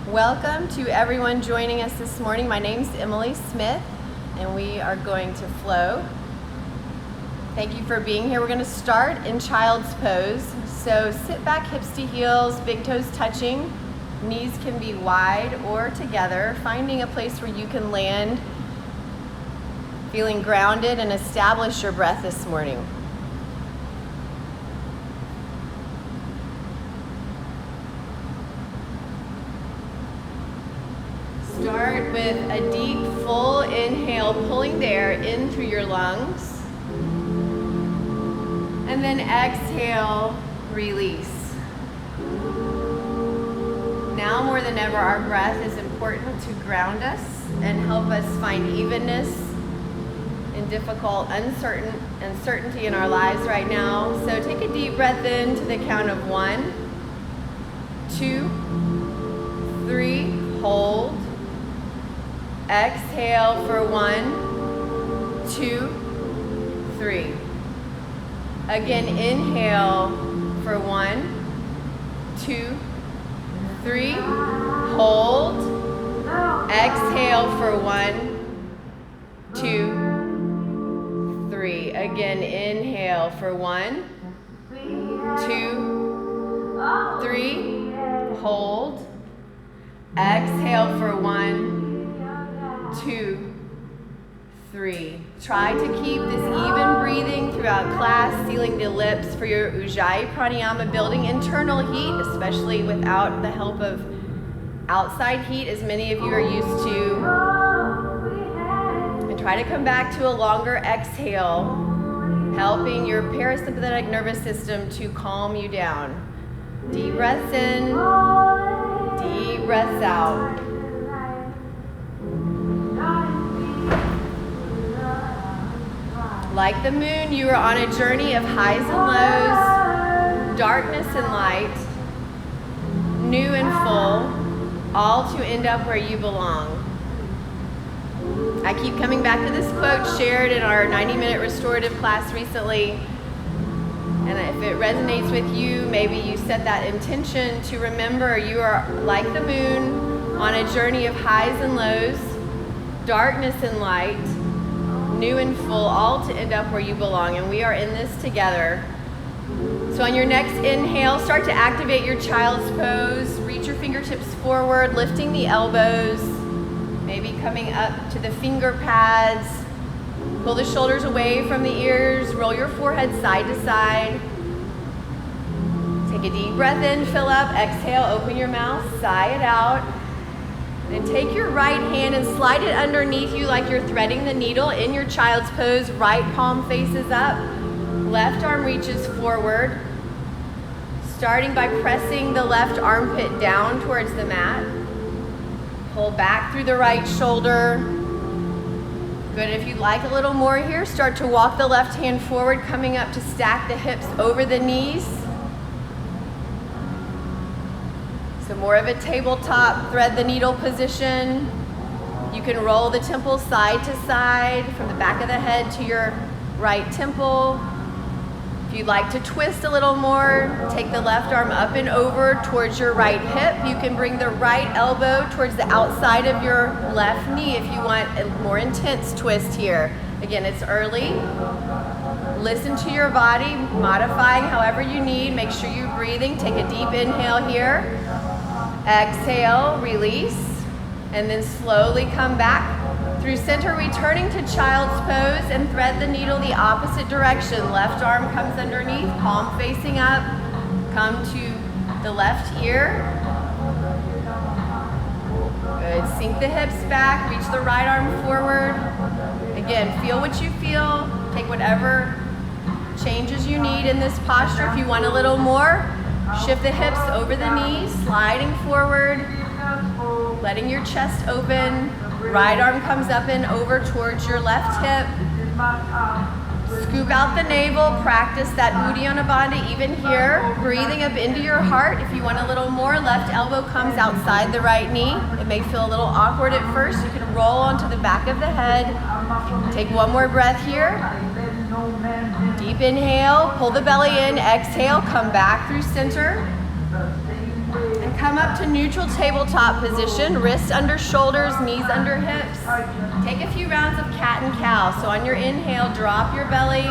Welcome to everyone joining us this morning. My name's Emily Smith, and we are going to flow. Thank you for being here. We're going to start in child's pose. So sit back, hips to heels, big toes touching. Knees can be wide or together, finding a place where you can land, feeling grounded, and establish your breath this morning. Start with a deep, full inhale, pulling the air in through your lungs. And then exhale, release. Now more than ever, our breath is important to ground us and help us find evenness in difficult uncertainty in our lives right now. So take a deep breath in to the count of 1, 2, 3, hold. Exhale for 1, 2, 3. Again, inhale for 1, 2, 3. Hold. Exhale for 1, 2, 3. Again, inhale for 1, 2, 3. Hold. Exhale for 1, 2, 3. Try to keep this even breathing throughout class, sealing the lips for your Ujjayi Pranayama, building internal heat, especially without the help of outside heat, as many of you are used to. And try to come back to a longer exhale, helping your parasympathetic nervous system to calm you down. Deep breaths in, deep breaths out. Like the moon, you are on a journey of highs and lows, darkness and light, new and full, all to end up where you belong. I keep coming back to this quote shared in our 90-minute restorative class recently. And if it resonates with you, maybe you set that intention to remember you are like the moon on a journey of highs and lows, darkness and light, new and full, all to end up where you belong. And we are in this together. So on your next inhale, start to activate your child's pose. Reach your fingertips forward, lifting the elbows, maybe coming up to the finger pads. Pull the shoulders away from the ears. Roll your forehead side to side. Take a deep breath in, fill up. Exhale, open your mouth, sigh it out. And take your right hand and slide it underneath you like you're threading the needle in your child's pose. Right palm faces up. Left arm reaches forward. Starting by pressing the left armpit down towards the mat. Pull back through the right shoulder. Good. If you'd like a little more here, start to walk the left hand forward, coming up to stack the hips over the knees. So more of a tabletop thread the needle position. You can roll the temple side to side from the back of the head to your right temple. If you'd like to twist a little more, take the left arm up and over towards your right hip. You can bring the right elbow towards the outside of your left knee if you want a more intense twist here. Again, it's early. Listen to your body, modifying however you need. Make sure you're breathing. Take a deep inhale here. Exhale, release, and then slowly come back through center, returning to child's pose, and thread the needle the opposite direction. Left arm comes underneath, palm facing up. Come to the left ear. Good. Sink the hips back, reach the right arm forward. Again, feel what you feel. Take whatever changes you need in this posture. If you want a little more, shift the hips over the knees, sliding forward, letting your chest open. Right arm comes up and over towards your left hip. Scoop out the navel, practice that Uddiyana Bandha even here. Breathing up into your heart. If you want a little more, left elbow comes outside the right knee. It may feel a little awkward at first. You can roll onto the back of the head. Take one more breath here. Deep inhale, pull the belly in, exhale, come back through center. And come come up to neutral tabletop position, wrists under shoulders, knees under hips. Take a few rounds of cat and cow. So on your inhale, drop your belly.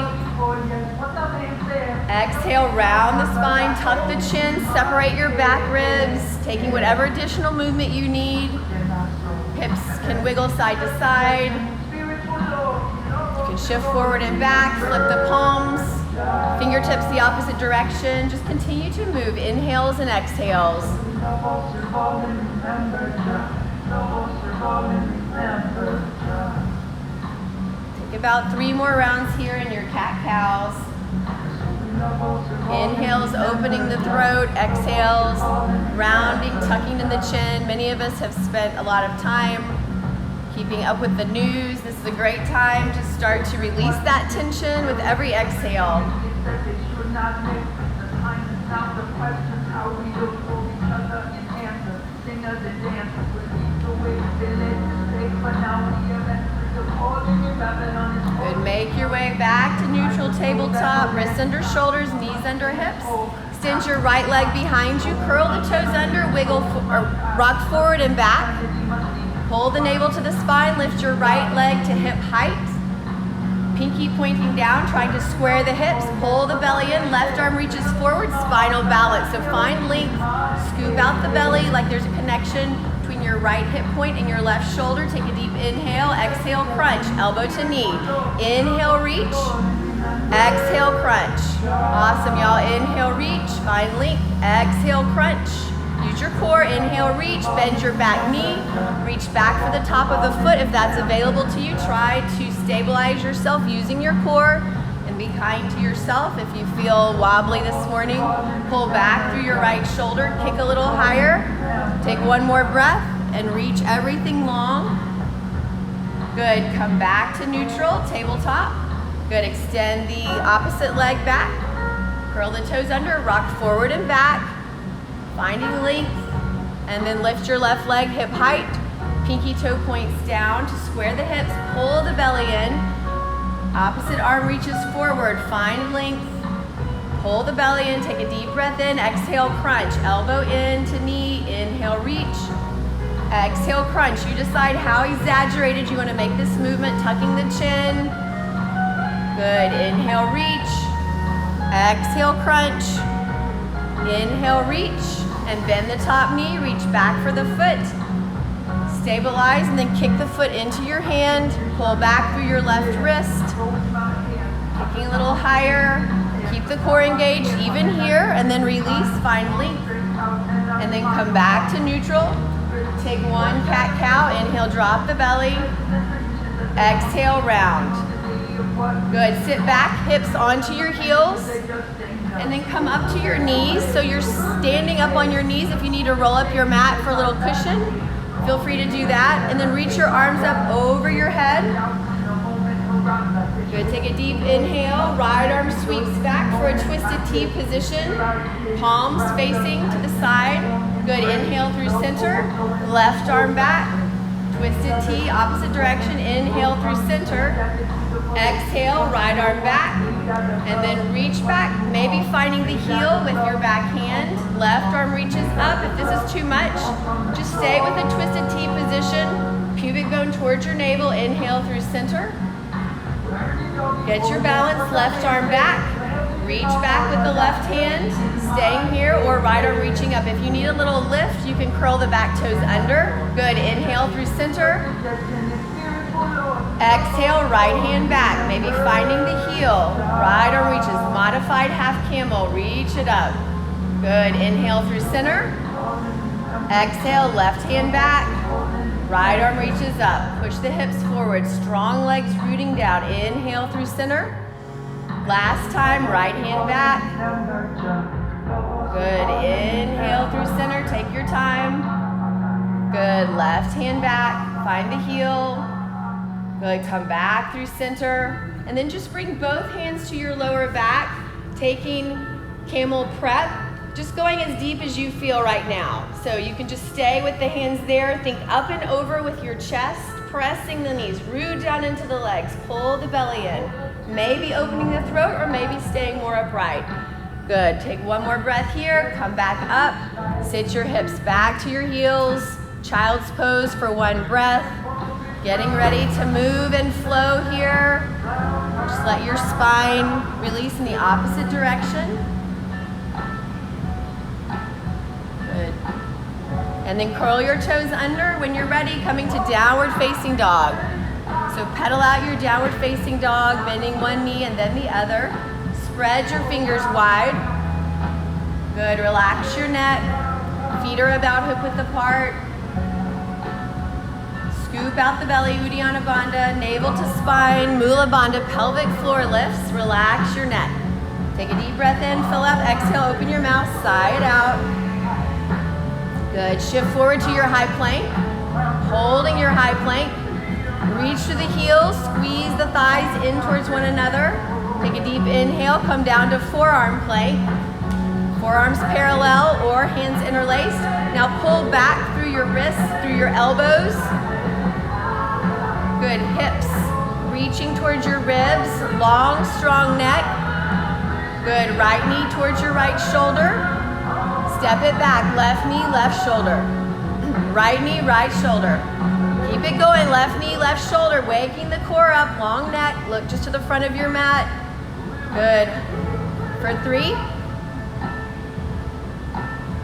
Exhale, round the spine, tuck the chin, separate your back ribs, taking whatever additional movement you need. Hips can wiggle side to side. You can shift forward and back, flip the palms. Fingertips the opposite direction. Just continue to move. Inhales and exhales. Take about 3 more rounds here in your cat-cows. Inhales, opening the throat. Exhales, rounding, tucking in the chin. Many of us have spent a lot of time keeping up with the news. This is a great time to start to release that tension with every exhale. Good. Make your way back to neutral tabletop. Wrists under shoulders, knees under hips. Extend your right leg behind you. Curl the toes under. Wiggle or rock forward and back. Pull the navel to the spine, lift your right leg to hip height. Pinky pointing down, trying to square the hips. Pull the belly in, left arm reaches forward, spinal balance. So find length, scoop out the belly like there's a connection between your right hip point and your left shoulder. Take a deep inhale, exhale, crunch, elbow to knee. Inhale, reach, exhale, crunch. Awesome, y'all. Inhale, reach, find length, exhale, crunch. Use your core, inhale, reach, bend your back knee, reach back for the top of the foot if that's available to you. Try to stabilize yourself using your core and be kind to yourself. If you feel wobbly this morning, pull back through your right shoulder, kick a little higher. Take one more breath and reach everything long. Good, come back to neutral, tabletop. Good, extend the opposite leg back. Curl the toes under, rock forward and back. Finding length, and then lift your left leg hip height. Pinky toe points down to square the hips, pull the belly in. Opposite arm reaches forward, find length. Pull the belly in, take a deep breath in, exhale, crunch. Elbow in to knee, inhale, reach. Exhale, crunch. You decide how exaggerated you want to make this movement, tucking the chin. Good, inhale, reach. Exhale, crunch. Inhale, reach. And bend the top knee, reach back for the foot. Stabilize and then kick the foot into your hand. Pull back through your left wrist. Kicking a little higher. Keep the core engaged even here and then release, find length. And then come back to neutral. Take one cat-cow, inhale, drop the belly. Exhale, round. Good, sit back, hips onto your heels. And then come up to your knees. So you're standing up on your knees. If you need to roll up your mat for a little cushion, feel free to do that. And then reach your arms up over your head. Good, take a deep inhale. Right arm sweeps back for a twisted T position. Palms facing to the side. Good, inhale through center. Left arm back. Twisted T, opposite direction. Inhale through center. Exhale, right arm back. And then reach back, maybe finding the heel with your back hand. Left arm reaches up. If this is too much, just stay with a twisted T position. Pubic bone towards your navel. Inhale through center. Get your balance, left arm back. Reach back with the left hand, staying here, or right arm reaching up. If you need a little lift, you can curl the back toes under. Good, inhale through center. Exhale, right hand back, maybe finding the heel. Right arm reaches, modified half camel, reach it up. Good, inhale through center. Exhale, left hand back. Right arm reaches up, push the hips forward, strong legs rooting down. Inhale through center. Last time, right hand back. Good, inhale through center, take your time. Good, left hand back, find the heel. Good, come back through center. And then just bring both hands to your lower back, taking camel prep, just going as deep as you feel right now. So you can just stay with the hands there, think up and over with your chest, pressing the knees, root down into the legs, pull the belly in. Maybe opening the throat or maybe staying more upright. Good, take one more breath here, come back up, sit your hips back to your heels, child's pose for one breath. Getting ready to move and flow here. Just let your spine release in the opposite direction. Good. And then curl your toes under when you're ready, coming to downward facing dog. So pedal out your downward facing dog, bending one knee and then the other. Spread your fingers wide. Good, relax your neck. Feet are about hip width apart. Scoop out the belly, Uddiyana Bandha, navel to spine, Mula Bandha, pelvic floor lifts. Relax your neck. Take a deep breath in, fill up, exhale, open your mouth, side out. Good, shift forward to your high plank. Holding your high plank. Reach through the heels, squeeze the thighs in towards one another. Take a deep inhale, come down to forearm plank. Forearms parallel or hands interlaced. Now pull back through your wrists, through your elbows. Good, hips reaching towards your ribs, long, strong neck. Good, right knee towards your right shoulder. Step it back, left knee, left shoulder. Right knee, right shoulder. Keep it going, left knee, left shoulder, waking the core up, long neck. Look just to the front of your mat. Good. For 3,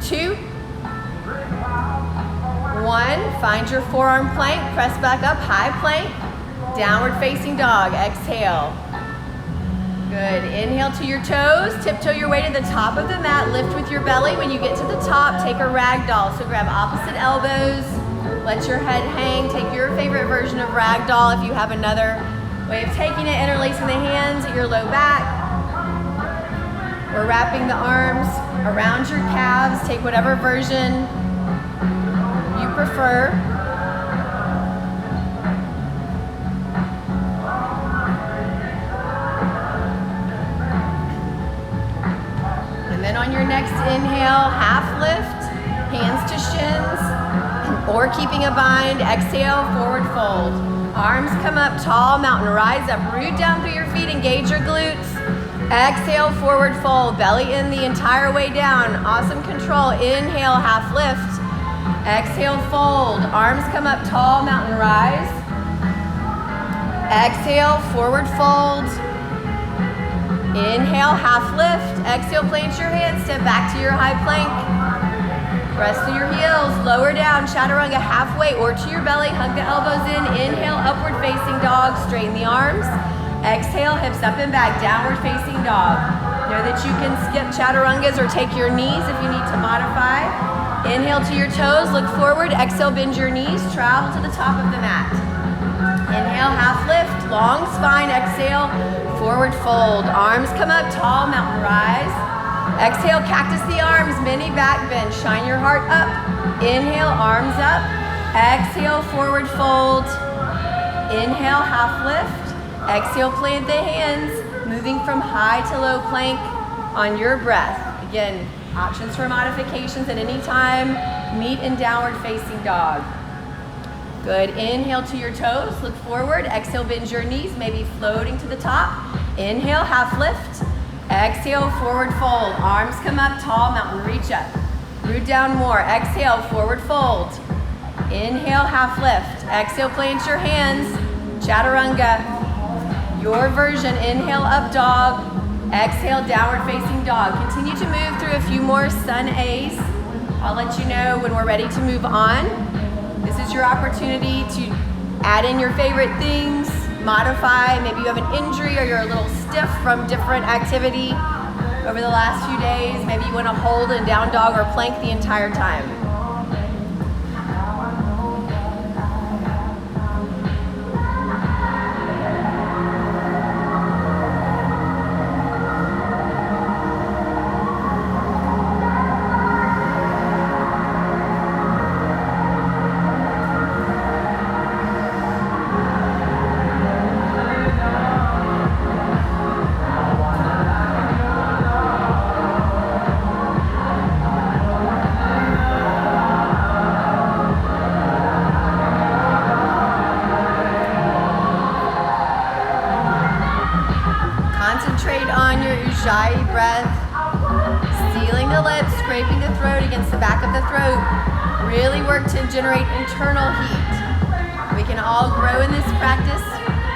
2, 1. Find your forearm plank, press back up, high plank, downward facing dog, exhale. Good, inhale to your toes, tiptoe your way to the top of the mat, lift with your belly. When you get to the top, take a ragdoll. So grab opposite elbows, let your head hang, take your favorite version of ragdoll. If you have another way of taking it, interlacing the hands at your low back. We're wrapping the arms around your calves, take whatever version you prefer. And then on your next inhale, half lift, hands to shins, or keeping a bind, exhale, forward fold. Arms come up tall, mountain rise up, root down through your feet, engage your glutes. Exhale, forward fold, belly in the entire way down. Awesome control. Inhale, half lift. Exhale, fold. Arms come up tall, mountain rise. Exhale, forward fold. Inhale, half lift. Exhale, plant your hands, step back to your high plank. Press through your heels, lower down, chaturanga halfway or to your belly. Hug the elbows in. Inhale, upward facing dog, straighten the arms. Exhale, hips up and back, downward facing dog. Know that you can skip chaturangas or take your knees if you need to modify. Inhale to your toes, look forward. Exhale, bend your knees, travel to the top of the mat. Inhale, half lift, long spine. Exhale, forward fold. Arms come up, tall, mountain rise. Exhale, cactus the arms, mini back bend. Shine your heart up. Inhale, arms up. Exhale, forward fold. Inhale, half lift. Exhale, plant the hands, moving from high to low plank on your breath. Again, options for modifications at any time. Meet in downward facing dog. Good, inhale to your toes, look forward. Exhale, bend your knees, maybe floating to the top. Inhale, half lift. Exhale, forward fold. Arms come up, tall, mountain reach up. Root down more. Exhale, forward fold. Inhale, half lift. Exhale, plant your hands. Chaturanga. Your version, inhale, up dog. Exhale, downward facing dog. Continue to move through a few more sun A's. I'll let you know when we're ready to move on. This is your opportunity to add in your favorite things, modify. Maybe you have an injury or you're a little stiff from different activity over the last few days. Maybe you want to hold in down dog or plank the entire time. Really work to generate internal heat. We can all grow in this practice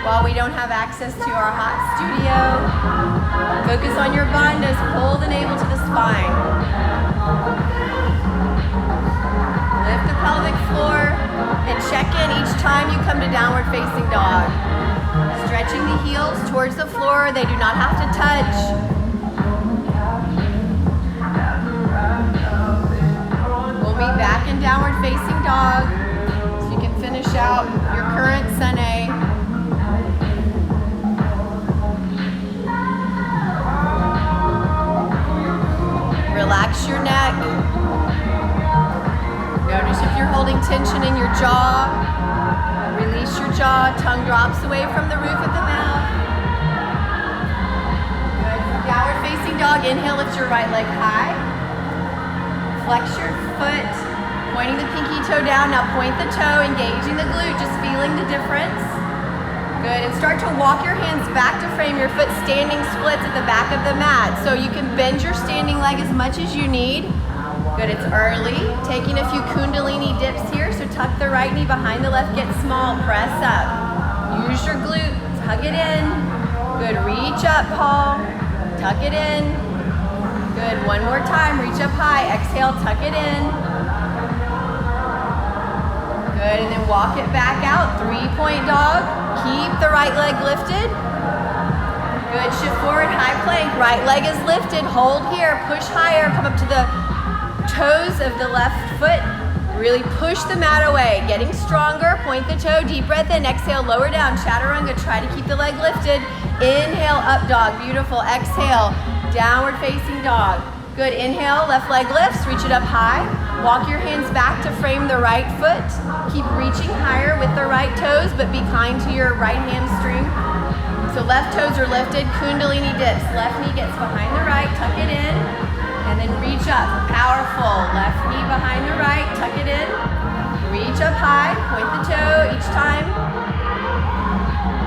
while we don't have access to our hot studio. Focus on your bandhas, pull the navel to the spine. Lift the pelvic floor and check in each time you come to downward facing dog. Stretching the heels towards the floor, they do not have to touch. We'll meet back in downward facing dog so you can finish out your current sun A. Relax your neck. Notice if you're holding tension in your jaw. Release your jaw. Tongue drops away from the roof of the mouth. Good. For downward facing dog, inhale, lift your right leg high. Flex your foot, pointing the pinky toe down. Now point the toe, engaging the glute, just feeling the difference. Good, and start to walk your hands back to frame your foot standing splits at the back of the mat. So you can bend your standing leg as much as you need. Good, it's early. Taking a few kundalini dips here. So tuck the right knee behind the left, get small, press up. Use your glute, tug it in. Good, reach up, Paul. Tuck it in. Good, one more time, reach up high. Exhale, tuck it in. Good, and then walk it back out, 3-point dog. Keep the right leg lifted. Good, shift forward, high plank. Right leg is lifted, hold here, push higher, come up to the toes of the left foot. Really push the mat away, getting stronger. Point the toe, deep breath in, exhale, lower down, chaturanga. Try to keep the leg lifted. Inhale, up dog, beautiful. Exhale, downward facing dog. Good, inhale, left leg lifts, reach it up high. Walk your hands back to frame the right foot. Keep reaching higher with the right toes, but be kind to your right hamstring. So left toes are lifted, kundalini dips. Left knee gets behind the right, tuck it in, and then reach up. Powerful, left knee behind the right, tuck it in. Reach up high, point the toe each time.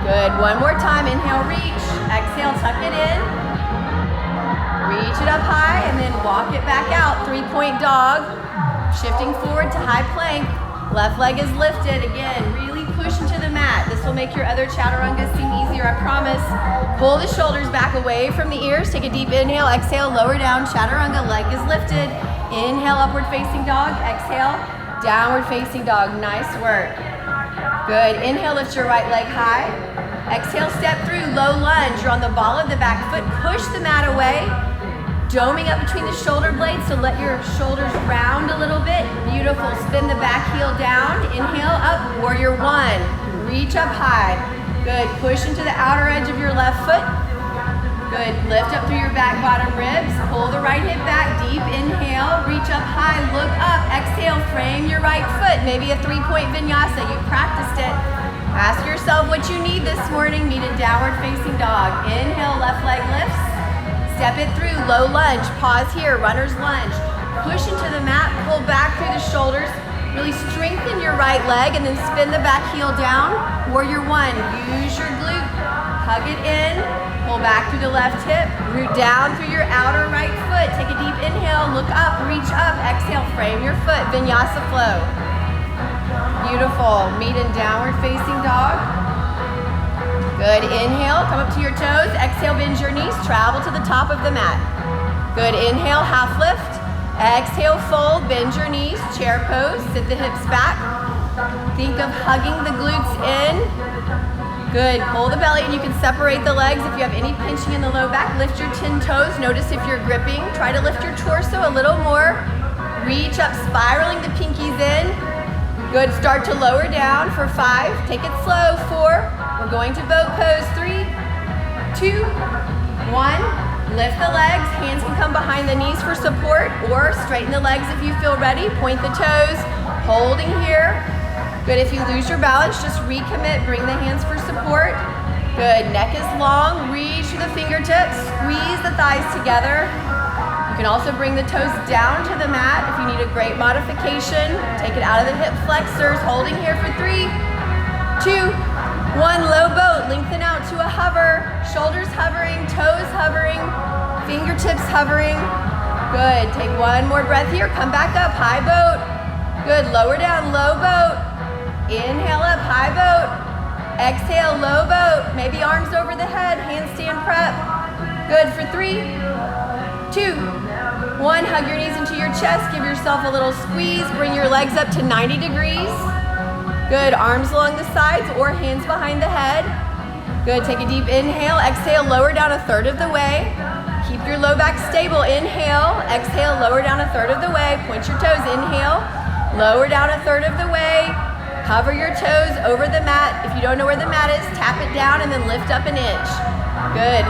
Good, one more time, inhale, reach. Exhale, tuck it in. Reach it up high, and then walk it back out, 3-point dog. Shifting forward to high plank. Left leg is lifted. Again, really push into the mat. This will make your other chaturangas seem easier, I promise. Pull the shoulders back away from the ears. Take a deep inhale. Exhale, lower down. Chaturanga, leg is lifted. Inhale, upward facing dog. Exhale, downward facing dog. Nice work. Good. Inhale, lift your right leg high. Exhale, step through, low lunge. You're on the ball of the back foot. Push the mat away. Doming up between the shoulder blades, so let your shoulders round a little bit. Beautiful. Spin the back heel down. Inhale, up, warrior one. Reach up high. Good. Push into the outer edge of your left foot. Good. Lift up through your back bottom ribs. Pull the right hip back. Deep inhale. Reach up high. Look up. Exhale. Frame your right foot. Maybe a 3-point vinyasa. You practiced it. Ask yourself what you need this morning. Meet a downward facing dog. Inhale, left leg lifts. Step it through, low lunge, pause here, runner's lunge. Push into the mat, pull back through the shoulders. Really strengthen your right leg and then spin the back heel down. Warrior one, use your glute, hug it in, pull back through the left hip, root down through your outer right foot. Take a deep inhale, look up, reach up, exhale, frame your foot, vinyasa flow. Beautiful, meet in downward facing dog. Good, inhale, come up to your toes. Exhale, bend your knees, travel to the top of the mat. Good, inhale, half lift. Exhale, fold, bend your knees, chair pose, sit the hips back. Think of hugging the glutes in. Good, pull the belly and you can separate the legs. If you have any pinching in the low back, lift your 10 toes. Notice if you're gripping, try to lift your torso a little more. Reach up, spiraling the pinkies in. Good, start to lower down for 5. Take it slow, 4. We're going to boat pose, 3, 2, 1. Lift the legs, hands can come behind the knees for support or straighten the legs if you feel ready. Point the toes, holding here. Good, if you lose your balance, just recommit, bring the hands for support. Good, neck is long, reach to the fingertips, squeeze the thighs together. You can also bring the toes down to the mat if you need a great modification. Take it out of the hip flexors, holding here for 3, 2, 1, low boat, lengthen out to a hover, shoulders hovering, toes hovering, fingertips hovering. Good, take one more breath here, come back up, high boat. Good, lower down, low boat. Inhale up, high boat. Exhale, low boat. Maybe arms over the head, handstand prep. Good for 3, 2, 1. Hug your knees into your chest. Give yourself a little squeeze. Bring your legs up to 90 degrees. Good, arms along the sides or hands behind the head. Good, take a deep inhale. Exhale, lower down a third of the way. Keep your low back stable. Inhale, exhale, lower down a third of the way. Point your toes, inhale. Lower down a third of the way. Hover your toes over the mat. If you don't know where the mat is, tap it down and then lift up an inch. Good.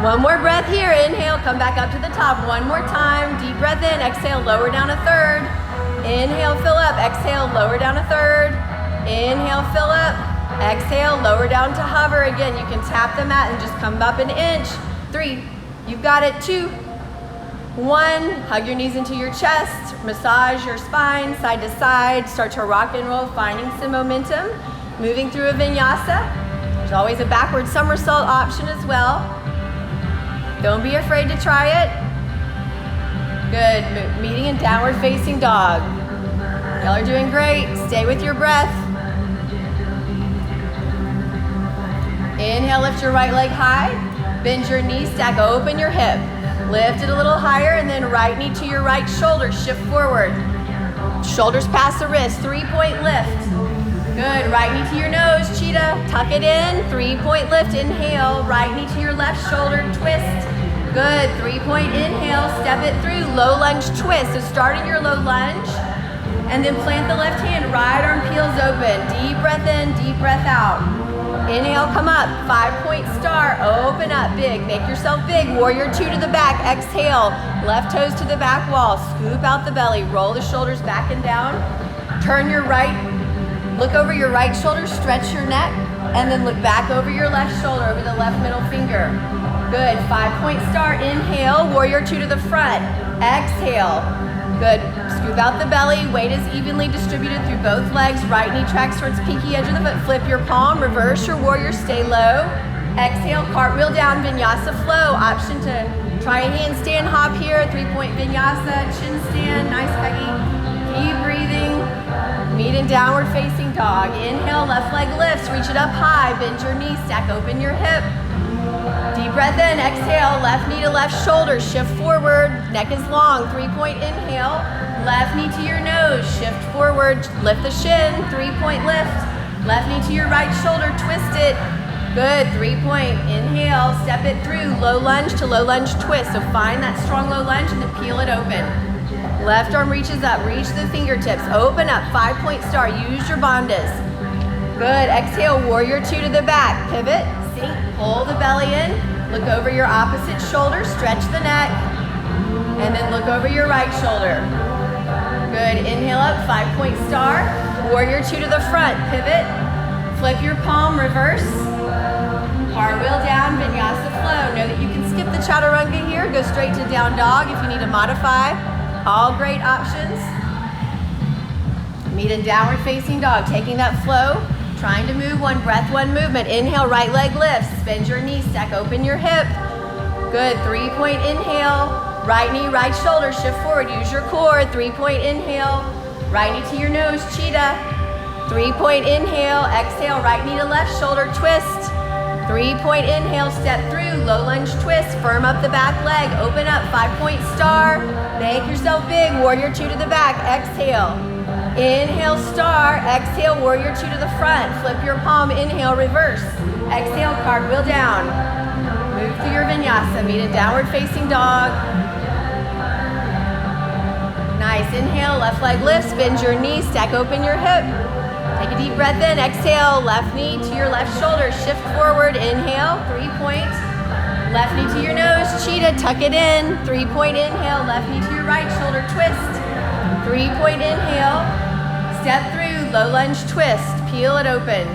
One more breath here. Inhale, come back up to the top. One more time. Deep breath in. Exhale, lower down a third. Inhale, fill up. Exhale, lower down a third. Inhale, fill up. Exhale, lower down to hover. Again, you can tap the mat and just come up an inch. 3, you've got it. 2, 1, hug your knees into your chest. Massage your spine side to side. Start to rock and roll, finding some momentum. Moving through a vinyasa. There's always a backward somersault option as well. Don't be afraid to try it. Good, meeting in downward facing dog. Y'all are doing great. Stay with your breath. Inhale, lift your right leg high. Bend your knee, stack open your hip. Lift it a little higher and then right knee to your right shoulder. Shift forward. Shoulders past the wrist. 3-point lift. Good, right knee to your nose, cheetah. Tuck it in, 3-point lift. Inhale, right knee to your left shoulder, twist. Good, 3-point inhale, step it through. Low lunge twist. So starting your low lunge and then plant the left hand, right arm peels open. Deep breath in, deep breath out. Inhale, come up, 5-point star, open up, big, make yourself big, warrior 2 to the back, exhale, left toes to the back wall, scoop out the belly, roll the shoulders back and down, turn your right, look over your right shoulder, stretch your neck, and then look back over your left shoulder, over the left middle finger. Good, 5-point star, inhale, warrior 2 to the front, exhale, good, scoop out the belly, weight is evenly distributed through both legs, right knee tracks towards pinky edge of the foot, flip your palm, reverse your warrior, stay low, exhale, cartwheel down, vinyasa flow, option to try a handstand hop here, 3-point vinyasa, chin stand, nice Peggy, keep breathing, meet in downward facing dog, inhale, left leg lifts, reach it up high, bend your knee, stack open your hip, deep breath in, exhale, left knee to left shoulder, shift forward, neck is long, 3-point inhale, left knee to your nose, shift forward, lift the shin, 3-point lift, left knee to your right shoulder, twist it, good, 3-point, inhale, step it through, low lunge to low lunge twist, so find that strong low lunge and then peel it open. Left arm reaches up, reach the fingertips, open up, 5-point star, use your bandhas. Good, exhale, warrior 2 to the back, pivot, sink, pull the belly in, look over your opposite shoulder, stretch the neck, and then look over your right shoulder. Good, inhale up, 5-point star, warrior 2 to the front, pivot, flip your palm, reverse, cartwheel down, vinyasa flow. Know that you can skip the chaturanga here, go straight to down dog if you need to modify. All great options. Meet in downward facing dog, taking that flow, trying to move, one breath, one movement. Inhale, right leg lifts, bend your knee, stack open your hip. Good, 3-point inhale, right knee, right shoulder, shift forward, use your core, 3-point inhale, right knee to your nose, cheetah. 3-point inhale, exhale, right knee to left shoulder, twist. 3-point inhale, step through, low lunge twist, firm up the back leg, open up, 5-point star, make yourself big, warrior 2 to the back, exhale. Inhale, star, exhale, warrior 2 to the front, flip your palm, inhale, reverse. Exhale, cartwheel down. Move through your vinyasa, meet in downward facing dog. Nice, inhale, left leg lifts, bend your knee, stack open your hip. Take a deep breath in, exhale, left knee to your left shoulder, shift forward, inhale, 3-point. Left knee to your nose, cheetah, tuck it in, 3-point inhale, left knee to your right shoulder, twist. 3-point inhale, step through, low lunge twist, peel it open.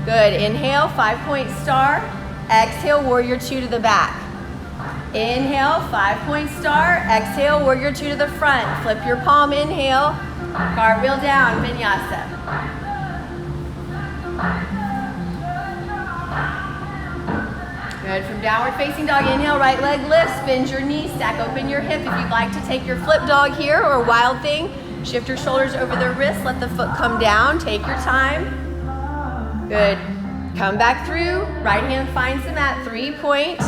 Good, inhale, 5-point star, exhale, warrior 2 to the back. Inhale, 5-point star, exhale, warrior 2 to the front, flip your palm, inhale, cartwheel down, vinyasa. Good, from downward facing dog, inhale, right leg lifts, bend your knee, stack open your hip. If you'd like to take your flip dog here or wild thing, Shift your shoulders over the wrists, let the foot come down, take your time. Good. Come back through, right hand finds the mat, 3-point.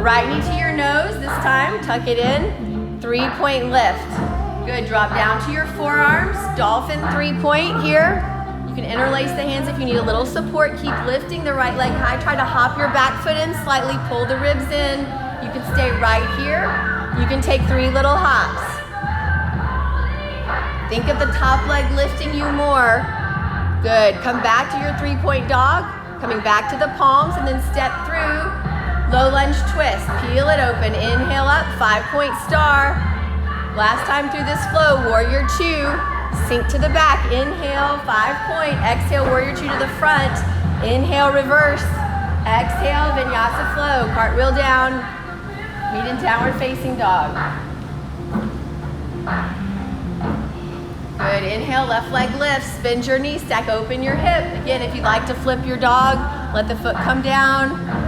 Right knee to your nose this time, tuck it in, 3-point lift. Good, drop down to your forearms, dolphin 3-point here. You can interlace the hands if you need a little support. Keep lifting the right leg high, try to hop your back foot in, slightly pull the ribs in. You can stay right here. You can take 3 little hops. Think of the top leg lifting you more. Good, come back to your 3-point dog, coming back to the palms and then step through. Low lunge twist, peel it open, inhale up, 5-point star. Last time through this flow, warrior 2, sink to the back, inhale, 5-point, exhale, warrior 2 to the front, inhale, reverse, exhale, vinyasa flow, cartwheel down, meet in downward facing dog. Good, inhale, left leg lifts, bend your knee, stack open your hip. Again, if you'd like to flip your dog, let the foot come down.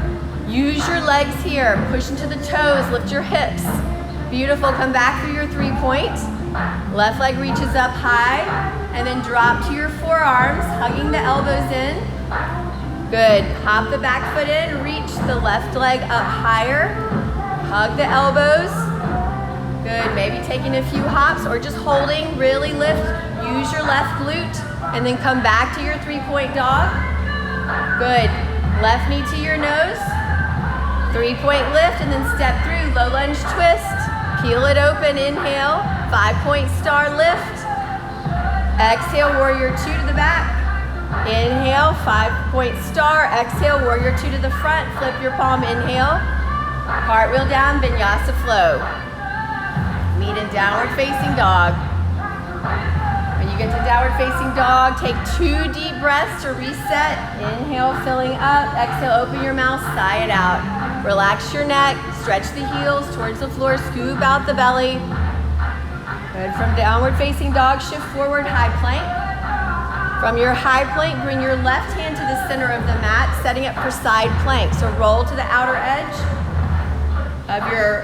Use your legs here, push into the toes, lift your hips. Beautiful, come back through your 3-point. Left leg reaches up high, and then drop to your forearms, hugging the elbows in. Good, hop the back foot in, reach the left leg up higher, hug the elbows. Good, maybe taking a few hops or just holding, really lift. Use your left glute, and then come back to your 3-point dog. Good, left knee to your nose. 3-point lift and then step through, low lunge twist, peel it open, inhale, 5-point star lift, exhale, warrior 2 to the back, inhale, 5-point star, exhale, warrior 2 to the front, flip your palm, inhale, cartwheel down, vinyasa flow, meet in downward facing dog. When you get to downward facing dog, take 2 deep breaths to reset, inhale, filling up, exhale, open your mouth, sigh it out. Relax your neck, stretch the heels towards the floor, scoop out the belly. Good, from downward facing dog, shift forward, high plank. From your high plank, bring your left hand to the center of the mat, setting up for side plank. So roll to the outer edge of your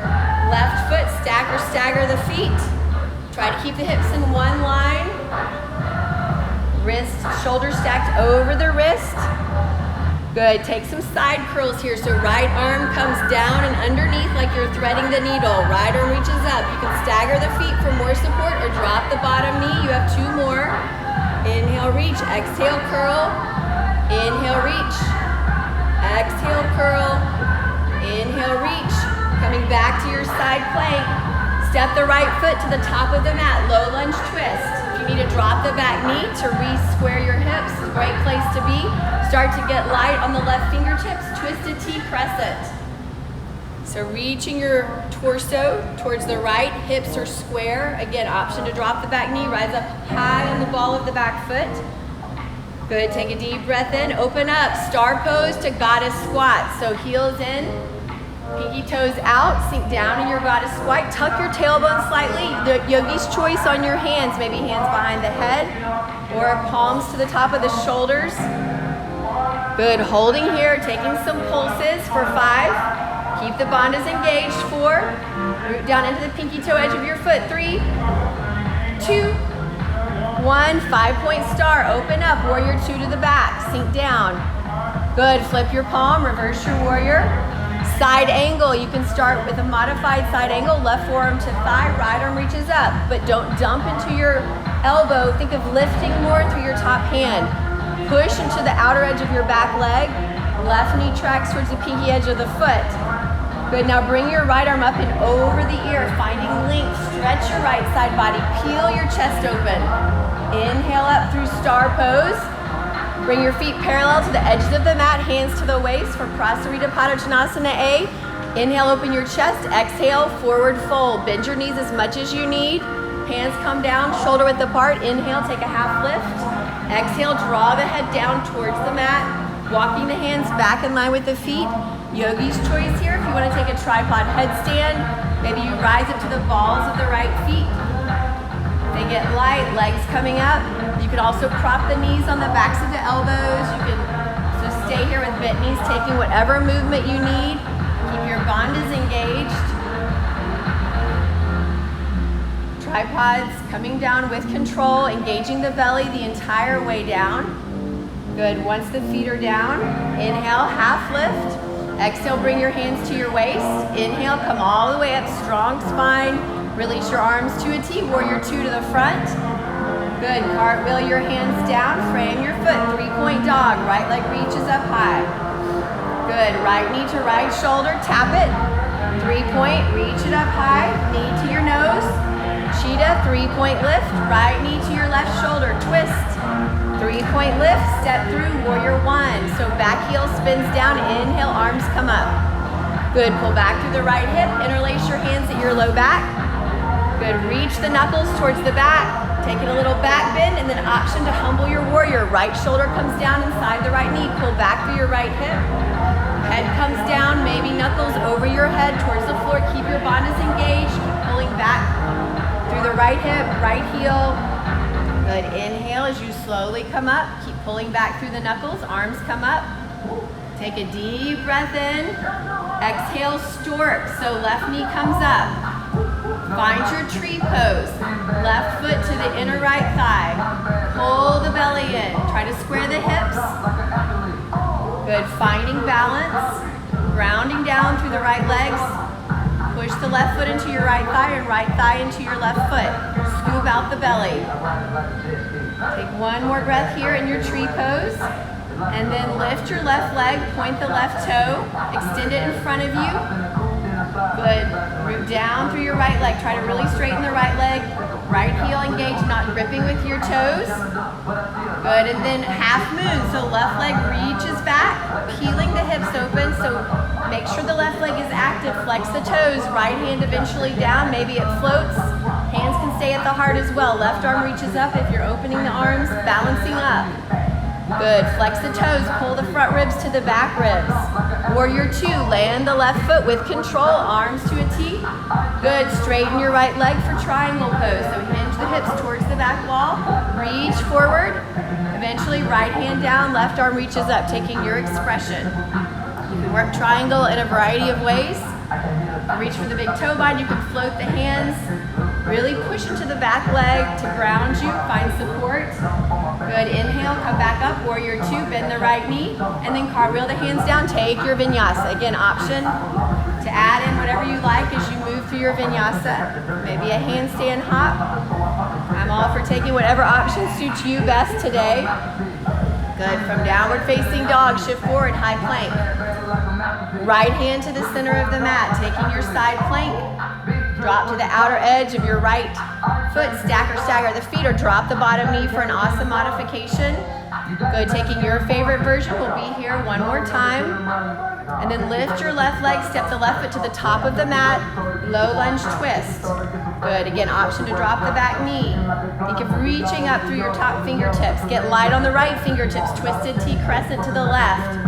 left foot, stack or stagger the feet. Try to keep the hips in one line. Wrist, shoulders stacked over the wrist. Good, take some side curls here. So right arm comes down and underneath like you're threading the needle. Right arm reaches up. You can stagger the feet for more support or drop the bottom knee. You have 2 more. Inhale, reach, exhale, curl. Inhale, reach. Exhale, curl. Inhale, reach. Coming back to your side plank. Step the right foot to the top of the mat. Low lunge twist. If you need to drop the back knee to re-square your hips, great place to be. Start to get light on the left fingertips, twisted T crescent. So reaching your torso towards the right, hips are square. Again, option to drop the back knee, rise up high on the ball of the back foot. Good, take a deep breath in, open up, star pose to goddess squat. So heels in, pinky toes out, sink down in your goddess squat, tuck your tailbone slightly, the yogi's choice on your hands, maybe hands behind the head or palms to the top of the shoulders. Good, holding here, taking some pulses for 5. Keep the bandhas engaged, 4. Root down into the pinky toe edge of your foot, 3, 2, 1. 5-point star, open up, warrior 2 to the back, sink down. Good, flip your palm, reverse your warrior. Side angle, you can start with a modified side angle, left forearm to thigh, right arm reaches up, but don't dump into your elbow. Think of lifting more through your top hand. Push into the outer edge of your back leg. Left knee tracks towards the pinky edge of the foot. Good, now bring your right arm up and over the ear, finding length. Stretch your right side body, peel your chest open. Inhale up through star pose. Bring your feet parallel to the edges of the mat, hands to the waist for Prasarita Padottanasana A. Inhale, open your chest. Exhale, forward fold. Bend your knees as much as you need. Hands come down, shoulder width apart. Inhale, take a half lift. Exhale, draw the head down towards the mat, walking the hands back in line with the feet. Yogi's choice here. If you want to take a tripod headstand, maybe you rise up to the balls of the right feet. They get light, legs coming up. You can also prop the knees on the backs of the elbows. You can so stay here with bent knees, taking whatever movement you need. Keep your bandhas engaged. Try Tripods coming down with control, engaging the belly the entire way down. Good, once the feet are down, inhale, half lift. Exhale, bring your hands to your waist. Inhale, come all the way up, strong spine. Release your arms to a T, warrior two to the front. Good, cartwheel your hands down, frame your foot, three-point dog. Right leg reaches up high. Good, right knee to right shoulder, tap it. Three-point, reach it up high, knee to your nose. Cheetah, three-point lift, right knee to your left shoulder, twist. Three-point lift, step through, warrior one. So back heel spins down, inhale, arms come up. Good, pull back through the right hip, interlace your hands at your low back. Good, reach the knuckles towards the back. Taking a little back bend and then option to humble your warrior. Right shoulder comes down inside the right knee, pull back through your right hip. Head comes down, maybe knuckles over your head towards the floor. Keep your bandhas engaged, pulling back through the right hip, right heel. Good, inhale as you slowly come up. Keep pulling back through the knuckles, arms come up. Take a deep breath in. Exhale, stork, so left knee comes up. Find your tree pose. Left foot to the inner right thigh. Pull the belly in. Try to square the hips. Good, finding balance. Grounding down through the right legs. Push the left foot into your right thigh and right thigh into your left foot. Scoop out the belly. Take one more breath here in your tree pose. And then lift your left leg, point the left toe, extend it in front of you. Good, root down through your right leg. Try to really straighten the right leg. Right heel engaged, not gripping with your toes. Good, and then half moon. So left leg reaches back, peeling the hips open. So make sure the left leg is active. Flex the toes, right hand eventually down. Maybe it floats. Hands can stay at the heart as well. Left arm reaches up if you're opening the arms, balancing up. Good, flex the toes, pull the front ribs to the back ribs. Warrior two, land the left foot with control, arms to a T. Good, straighten your right leg for triangle pose. So hinge the hips towards the back wall, reach forward. Eventually right hand down, left arm reaches up, taking your expression. You can work triangle in a variety of ways. Reach for the big toe bind, you can float the hands. Really push into the back leg to ground you, find support. Good, inhale, come back up, warrior two, bend the right knee, and then cartwheel the hands down, take your vinyasa. Again, option to add in whatever you like as you move through your vinyasa. Maybe a handstand hop. I'm all for taking whatever option suits you best today. Good, from downward facing dog, shift forward, high plank. Right hand to the center of the mat, taking your side plank. Drop to the outer edge of your right foot, stack or stagger the feet, or drop the bottom knee for an awesome modification. Good, taking your favorite version. We'll be here one more time. And then lift your left leg, step the left foot to the top of the mat, low lunge twist. Good, again, option to drop the back knee. Think of reaching up through your top fingertips. Get light on the right fingertips, twisted T crescent to the left.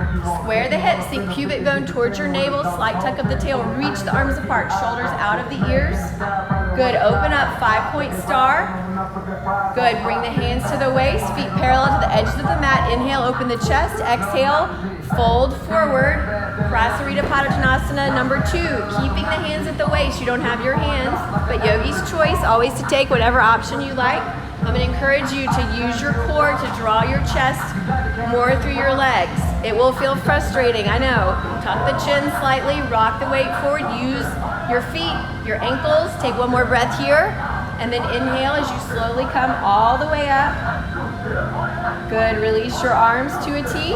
Square the hips, sink pubic bone towards your navel, slight tuck of the tail, reach the arms apart, shoulders out of the ears. Good, open up, 5-point star. Good, bring the hands to the waist, feet parallel to the edges of the mat. Inhale, open the chest, exhale, fold forward. Prasarita Padottanasana number 2, keeping the hands at the waist. You don't have your hands, but yogi's choice, always to take whatever option you like. I'm going to encourage you to use your core to draw your chest more through your legs. It will feel frustrating, I know. Tuck the chin slightly, rock the weight forward, use your feet, your ankles. Take one more breath here, and then inhale as you slowly come all the way up. Good, release your arms to a T.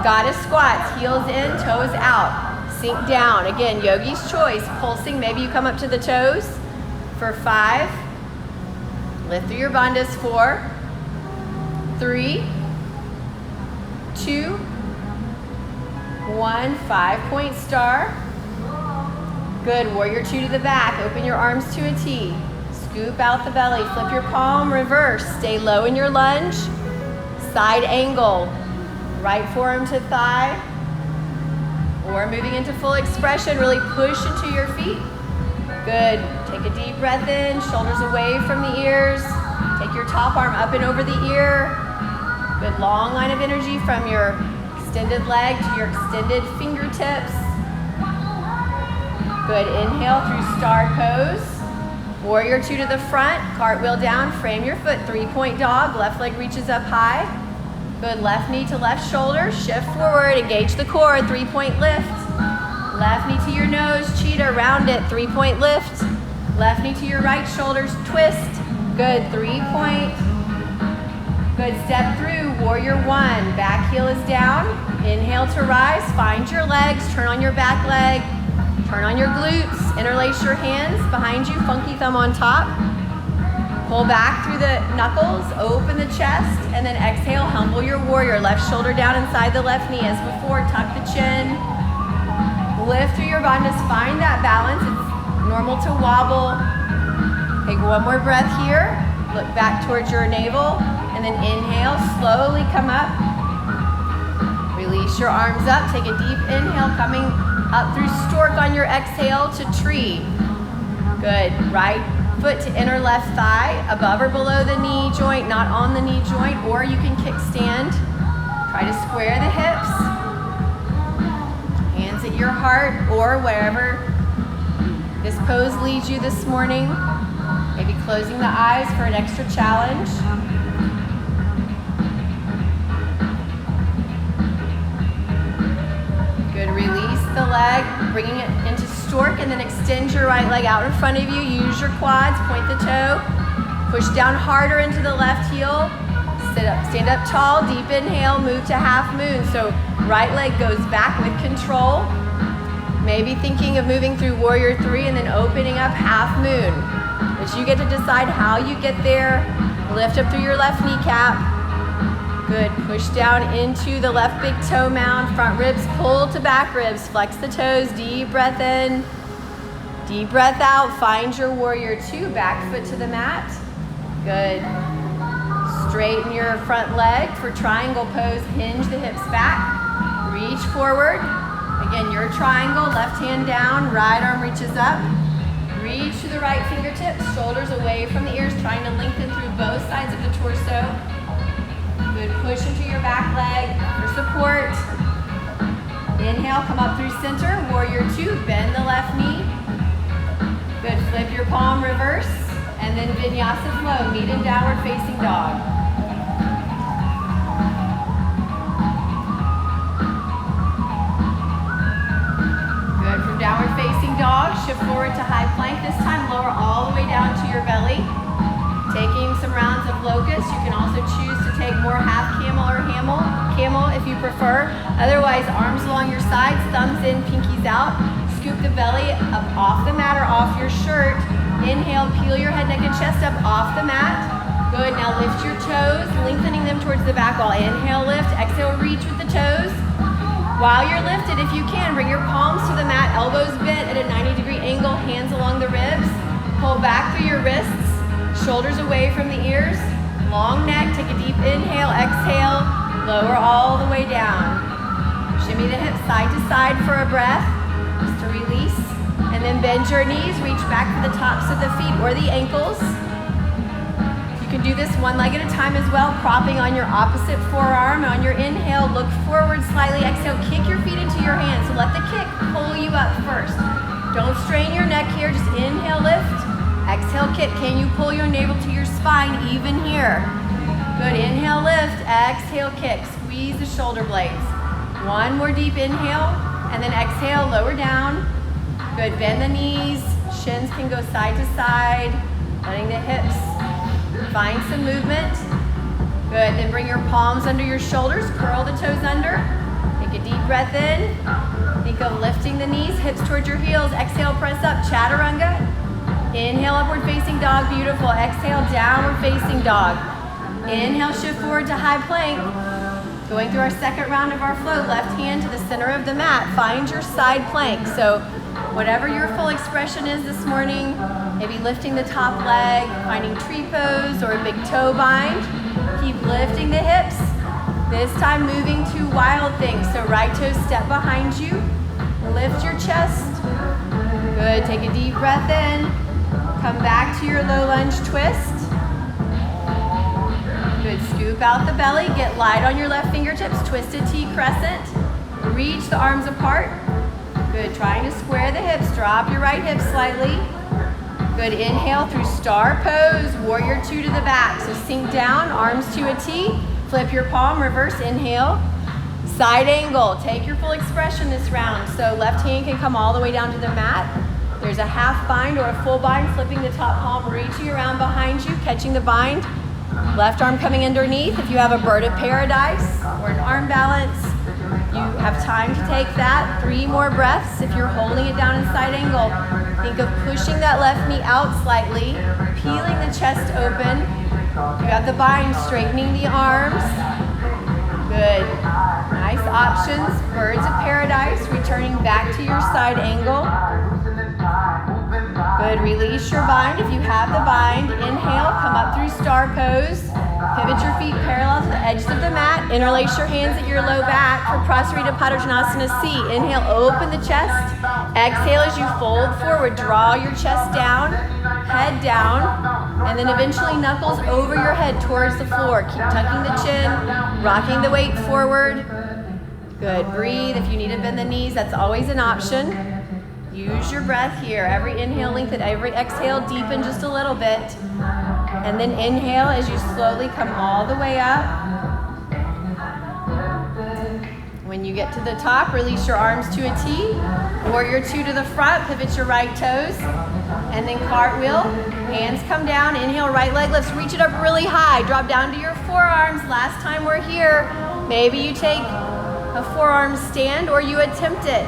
Goddess squats, heels in, toes out. Sink down, again, yogi's choice. Pulsing, maybe you come up to the toes for 5. Lift through your bandhas, 4, 3, 2, 1, 5-point star. Good, warrior 2 to the back. Open your arms to a T. Scoop out the belly, flip your palm, reverse. Stay low in your lunge. Side angle. Right forearm to thigh. Or moving into full expression, really push into your feet. Good, take a deep breath in, shoulders away from the ears. Take your top arm up and over the ear. Good, long line of energy from your extended leg to your extended fingertips. Good, inhale through star pose. Warrior 2 to the front, cartwheel down, frame your foot, 3-point dog, left leg reaches up high. Good, left knee to left shoulder, shift forward, engage the core, 3-point lift. Left knee to your nose, cheetah, round it, 3-point lift. Left knee to your right shoulders, twist. Good, 3-point. Good, step through, warrior 1, back heel is down. Inhale to rise, find your legs, turn on your back leg, turn on your glutes, interlace your hands behind you, funky thumb on top. Pull back through the knuckles, open the chest, and then exhale, humble your warrior. Left shoulder down inside the left knee as before, tuck the chin. Lift through your bandhas, find that balance. It's normal to wobble. Take one more breath here. Look back towards your navel, and then inhale, slowly come up. Release your arms up, take a deep inhale, coming up through stork on your exhale to tree. Good, right foot to inner left thigh, above or below the knee joint, not on the knee joint, or you can kickstand. Try to square the hips. Hands at your heart, or wherever this pose leads you this morning. Maybe closing the eyes for an extra challenge. Good, release the leg, bringing it into stork, and then extend your right leg out in front of you. Use your quads, point the toe. Push down harder into the left heel. Stand up tall, deep inhale, move to half moon. So right leg goes back with control. Maybe thinking of moving through warrior 3 and then opening up half moon. But you get to decide how you get there. Lift up through your left kneecap. Good, push down into the left big toe mound, front ribs pull to back ribs, flex the toes, deep breath in, deep breath out, find your warrior 2, back foot to the mat. Good, straighten your front leg for triangle pose, hinge the hips back, reach forward. Again, your triangle, left hand down, right arm reaches up, reach to the right fingertips, shoulders away from the ears, trying to lengthen through both sides of the torso. Good, push into your back leg for support. Inhale, come up through center, warrior 2, bend the left knee. Good, flip your palm, reverse, and then vinyasa flow, meet in downward facing dog. Good, from downward facing dog, shift forward to high plank. This time lower all the way down to your belly. Taking some rounds of locust. You can also choose to take more half camel or camel if you prefer. Otherwise, arms along your sides, thumbs in, pinkies out. Scoop the belly up off the mat or off your shirt. Inhale, peel your head, neck, and chest up off the mat. Good, now lift your toes, lengthening them towards the back wall. Inhale, lift, exhale, reach with the toes. While you're lifted, if you can, bring your palms to the mat, elbows bent at a 90-degree angle, hands along the ribs. Pull back through your wrists. Shoulders away from the ears, long neck, take a deep inhale, exhale, lower all the way down. Shimmy the hips side to side for a breath, just to release. And then bend your knees, reach back to the tops of the feet or the ankles. You can do this one leg at a time as well, propping on your opposite forearm. On your inhale, look forward slightly, exhale, kick your feet into your hands. So let the kick pull you up first. Don't strain your neck here, just inhale, lift. Exhale, kick. Can you pull your navel to your spine even here? Good, inhale, lift. Exhale, kick. Squeeze the shoulder blades. One more deep inhale, and then exhale, lower down. Good, bend the knees. Shins can go side to side, letting the hips find some movement. Good, then bring your palms under your shoulders, curl the toes under. Take a deep breath in. Think of lifting the knees, hips towards your heels. Exhale, press up, chaturanga. Inhale, upward facing dog, beautiful. Exhale, downward facing dog. Inhale, shift forward to high plank. Going through our second round of our flow, left hand to the center of the mat. Find your side plank. So whatever your full expression is this morning, maybe lifting the top leg, finding tree pose or a big toe bind. Keep lifting the hips. This time moving to wild things. So right toe step behind you. Lift your chest. Good, take a deep breath in. Come back to your low lunge twist. Good, scoop out the belly, get light on your left fingertips, twisted T crescent. Reach the arms apart. Good, trying to square the hips, drop your right hip slightly. Good, inhale through star pose, warrior two to the back. So sink down, arms to a T, flip your palm, reverse inhale. Side angle, take your full expression this round. So left hand can come all the way down to the mat. There's a half bind or a full bind, flipping the top palm, reaching around behind you, catching the bind. Left arm coming underneath. If you have a bird of paradise or an arm balance, you have time to take that. 3 more breaths. If you're holding it down in side angle, think of pushing that left knee out slightly, peeling the chest open. You have the bind, straightening the arms. Good. Nice options. Birds of paradise, returning back to your side angle. Good. Release your bind. If you have the bind, inhale, come up through star pose. Pivot your feet parallel to the edges of the mat. Interlace your hands at your low back for Prasarita Padottanasana C. Inhale, open the chest. Exhale as you fold forward. Draw your chest down, head down, and then eventually knuckles over your head towards the floor. Keep tucking the chin, rocking the weight forward. Good. Breathe. If you need to bend the knees, that's always an option. Use your breath here. Every inhale lengthen, every exhale deepen just a little bit. And then inhale as you slowly come all the way up. When you get to the top, release your arms to a T. Warrior two to the front, pivot your right toes. And then cartwheel, hands come down. Inhale, right leg lifts, reach it up really high. Drop down to your forearms. Last time we're here, maybe you take a forearm stand or you attempt it.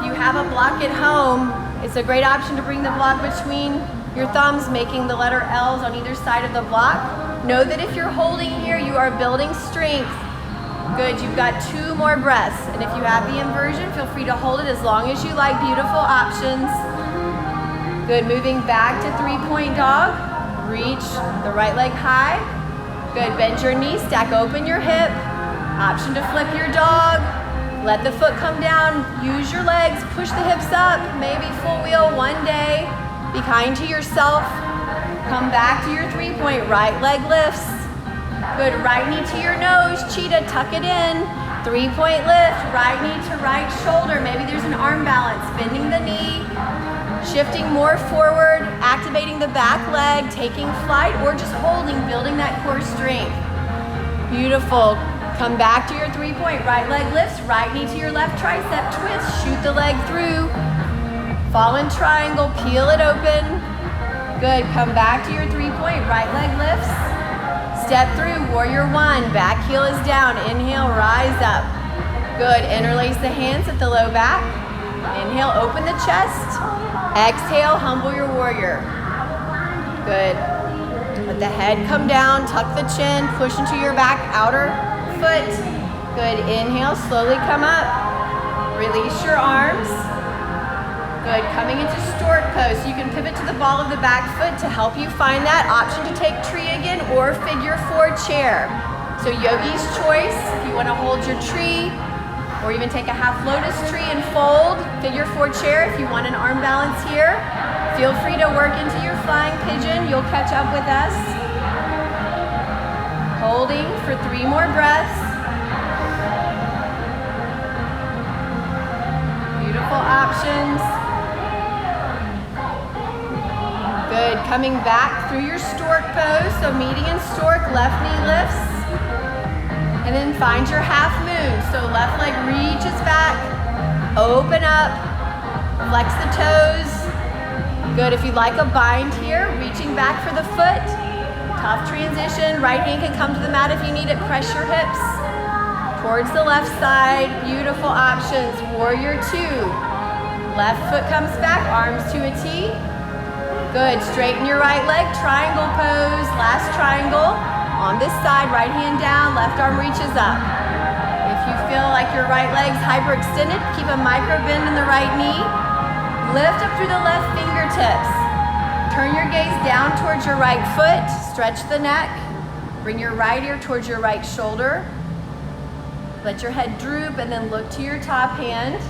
If you have a block at home, it's a great option to bring the block between your thumbs, making the letter L's on either side of the block. Know that if you're holding here, you are building strength. Good, you've got 2 more breaths. And if you have the inversion, feel free to hold it as long as you like. Beautiful options. Good, moving back to 3-point dog. Reach the right leg high. Good, bend your knee, stack open your hip. Option to flip your dog. Let the foot come down, use your legs, push the hips up, maybe full wheel one day. Be kind to yourself. Come back to your 3-point, right leg lifts. Good, right knee to your nose, cheetah, tuck it in. 3-point lift, right knee to right shoulder. Maybe there's an arm balance, bending the knee, shifting more forward, activating the back leg, taking flight, or just holding, building that core strength. Beautiful. Come back to your 3-point, right leg lifts, right knee to your left tricep, twist, shoot the leg through. Fallen triangle, peel it open. Good, come back to your 3-point, right leg lifts. Step through, warrior one, back heel is down. Inhale, rise up. Good, interlace the hands at the low back. Inhale, open the chest. Exhale, humble your warrior. Good. Let the head come down, tuck the chin, push into your back outer foot. Good, inhale, slowly come up. Release your arms. Good, coming into stork pose. So you can pivot to the ball of the back foot to help you find that option to take tree again or figure 4 chair. So yogi's choice, if you want to hold your tree or even take a half lotus tree and fold, figure 4 chair. If you want an arm balance here, feel free to work into your flying pigeon. You'll catch up with us. Holding for 3 more breaths. Beautiful options. Good, coming back through your stork pose. So median stork, left knee lifts. And then find your half moon. So left leg reaches back, open up, flex the toes. Good, if you'd like a bind here, reaching back for the foot. Tough transition, right hand can come to the mat if you need it. Press your hips towards the left side. Beautiful options, warrior two. Left foot comes back, arms to a T. Good, straighten your right leg, triangle pose, last triangle. On this side, right hand down, left arm reaches up. If you feel like your right leg's hyperextended, keep a micro bend in the right knee. Lift up through the left fingertips. Turn your gaze down towards your right foot, stretch the neck. Bring your right ear towards your right shoulder. Let your head droop and then look to your top hand.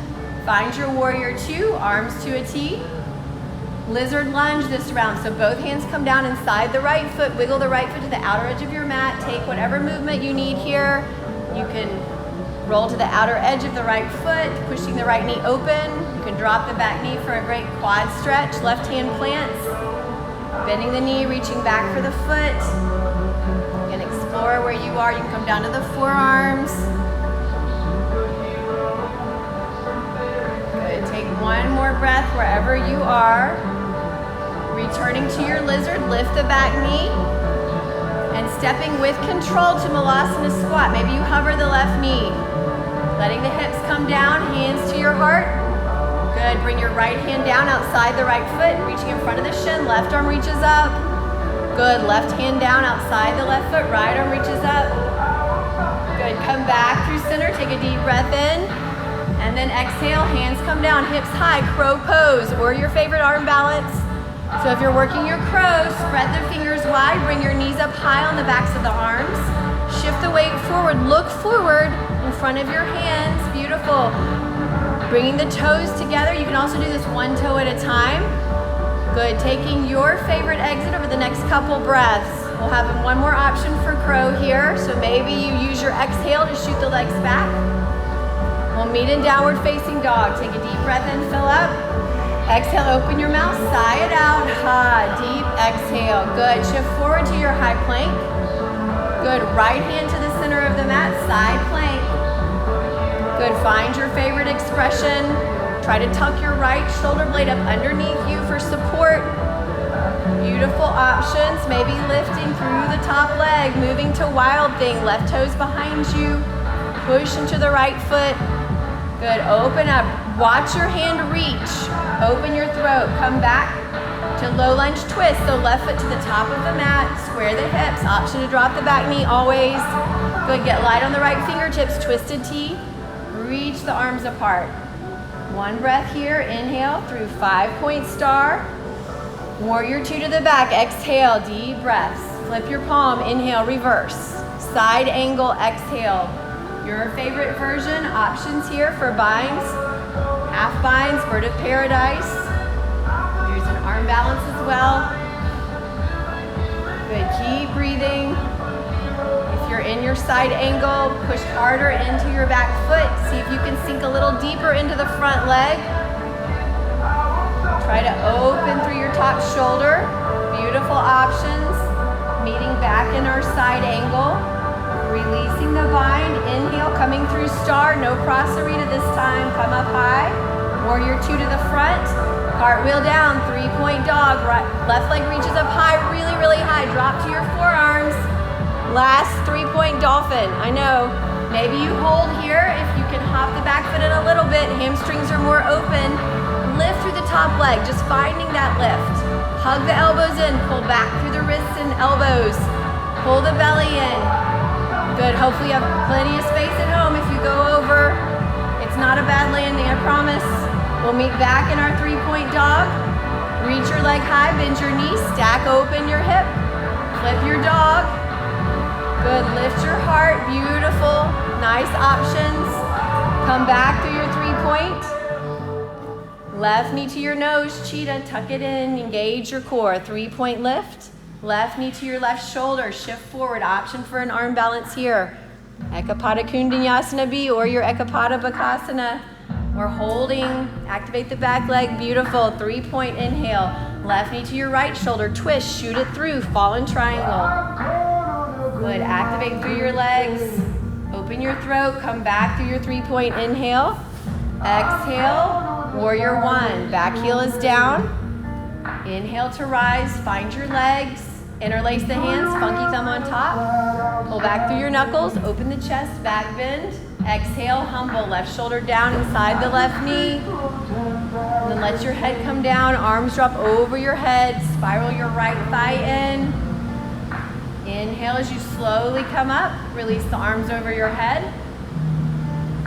Find your warrior two, arms to a T. Lizard lunge this round, so both hands come down inside the right foot, wiggle the right foot to the outer edge of your mat, take whatever movement you need here. You can Roll to the outer edge of the right foot, pushing the right knee open. You can drop the back knee for a great quad stretch. Left hand plants. Bending the knee, reaching back for the foot. You can explore where you are. You can come down to the forearms. Good. Take one more breath wherever you are. Returning to your lizard, lift the back knee. And stepping with control to Malasana squat. Maybe you hover the left knee. Letting the hips come down, hands to your heart. Good, bring your right hand down outside the right foot, reaching in front of the shin, left arm reaches up. Good, left hand down outside the left foot, right arm reaches up. Good, come back through center, take a deep breath in. And then exhale, hands come down, hips high, crow pose, or your favorite arm balance. So if you're working your crow, spread the fingers wide, bring your knees up high on the backs of the arms. Shift the weight forward, look forward in front of your hands, beautiful. Bringing the toes together, you can also do this one toe at a time. Good, taking your favorite exit over the next couple breaths. We'll have one more option for crow here, so maybe you use your exhale to shoot the legs back. We'll meet in downward facing dog. Take a deep breath in, fill up. Exhale, open your mouth, sigh it out. Ha, deep exhale. Good, shift forward to your high plank. Good, right hand to the center of the mat, side plank. Good, find your favorite expression. Try to tuck your right shoulder blade up underneath you for support. Beautiful options, maybe lifting through the top leg, moving to wild thing, left toes behind you. Push into the right foot. Good, open up, watch your hand reach. Open your throat, come back to low lunge twist, so left foot to the top of the mat, square the hips, option to drop the back knee always. Good, get light on the right fingertips, twisted T, reach the arms apart. One breath here, inhale through 5-point star. Warrior 2 to the back, exhale, deep breaths. Flip your palm, inhale, reverse. Side angle, exhale. Your favorite version, options here for binds, half binds, bird of paradise. There's an arm balance as well. Good, keep breathing. If you're in your side angle, push harder into your back foot. See if you can sink a little deeper into the front leg. Try to open through your top shoulder. Beautiful options. Meeting back in our side angle. Releasing the bind. Inhale, coming through star. No prasarita this time. Come up high. Warrior 2 to the front. Cartwheel down. 3-point dog. Right, left leg reaches up high. Really, really high. Drop to your forearms. Last 3-point dolphin. I know. Maybe you hold here. If you can hop the back foot in a little bit. Hamstrings are more open. Lift through the top leg. Just finding that lift. Hug the elbows in. Pull back through the wrists and elbows. Pull the belly in. Good, hopefully you have plenty of space at home. If you go over, it's not a bad landing, I promise. We'll meet back in our 3-point dog. Reach your leg high, bend your knees, stack open your hip, flip your dog. Good, lift your heart, beautiful, nice options. Come back through your 3-point. Left knee to your nose, cheetah, tuck it in, engage your core, 3-point lift. Left knee to your left shoulder, shift forward, option for an arm balance here. Ekapada Kundanyasana B or your Ekapada Bakasana. We're holding, activate the back leg, beautiful, 3-point inhale. Left knee to your right shoulder, twist, shoot it through, fallen triangle. Good, activate through your legs. Open your throat, come back through your 3-point inhale. Exhale, warrior 1, back heel is down. Inhale to rise, find your legs. Interlace the hands, funky thumb on top. Pull back through your knuckles, open the chest, back bend. Exhale, humble, left shoulder down inside the left knee. And then let your head come down, arms drop over your head, spiral your right thigh in. Inhale as you slowly come up, release the arms over your head.